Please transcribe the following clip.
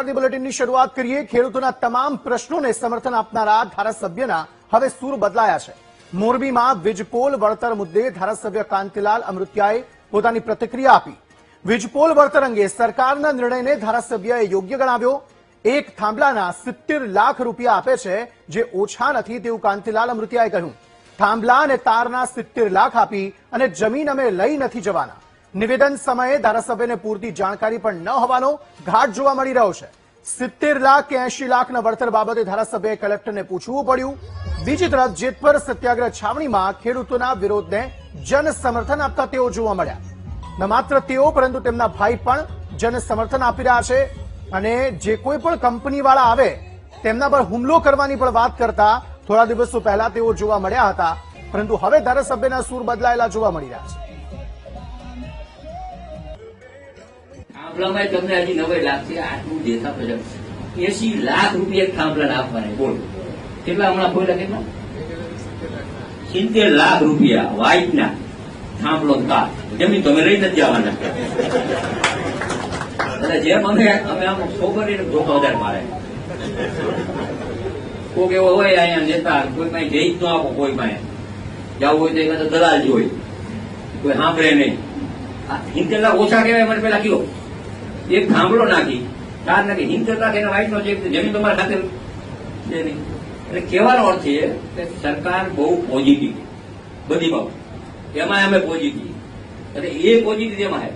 સમાચારની બુલેટિનની શરૂઆત કરીએ। ખેડૂતોના તમામ પ્રશ્નોને સમર્થન આપનારા ધારાસભ્યના હવે સૂર બદલાયા છે। મોરબીમાં વીજપોલ વળતર મુદ્દે ધારાસભ્ય કાંતિલાલ અમૃતિયાએ પોતાની પ્રતિક્રિયા આપી। વીજપોલ વળતર અંગે સરકારના નિર્ણયને ધારાસભ્યએ યોગ્ય ગણાવ્યો। એક થાંભલાના 70 લાખ રૂપિયા આપે છે, જે ઓછા નથી તેવું કાંતિલાલ અમૃતિયાએ કહ્યું। થાંભલા અને તારના 70 લાખ આપી અને જમીન અમે લઈ નથી જવાના। નિવેદન સમયે ધારાસભ્યને પૂરતી જાણકારી પણ ન હોવાનો ઘાટ જોવા મળી રહ્યો છે। 70 લાખ કે 80 લાખના વળતર બાબતે ધારાસભ્યએ કલેક્ટરને પૂછવું પડ્યું। બીજી તરફ જેતપર સત્યાગ્રહ છાવણીમાં ખેડૂતોના વિરોધને જન સમર્થન આપતા તેઓ જોવા મળ્યા। ન માત્ર તેઓ પરંતુ તેમના ભાઈ પણ જન સમર્થન આપી રહ્યા છે અને જે કોઈ પણ કંપનીવાળા આવે તેમના પર હુમલો કરવાની પણ વાત કરતા થોડા દિવસો પહેલા તેઓ જોવા મળ્યા હતા, પરંતુ હવે ધારાસભ્યના સૂર બદલાયેલા જોવા મળી રહ્યા છે। થાંભલામાં તમને હજી 90 લાખ છે, આટલું દેતા પછી 80 લાખ રૂપિયા થાંભલાને આપવાના। બોલ કેટલા હમણાં બોલ્યા? કેટલા? 70 લાખ રૂપિયા વાઇટના થાંભલો કાર જમીન તમે લઈ નથી જવાના। એટલે જેમ અમે આમ છોકરીને ધોકો વધારે મારે। કોઈક એવો હોય અહીંયા નેતા, કોઈ પાસે જઈ જ ન આપો, કોઈ પાસે જવું હોય તો દલાલ જોઈ, કોઈ સાંભળે નહીં। 70 લાખ ઓછા કહેવાય મને પેલા કયો? એક થાંભલો નાખી કાર નાખી 70 લાખ એના વાઇટનો છે, જમીન તમારા ખાતે છે નહીં। એટલે કહેવાનો અર્થ છે કે સરકાર બહુ પોઝિટિવ બધી બાબત, એમાં અમે પોઝિટિવ, એટલે એ પોઝિટિવ એમાં છે।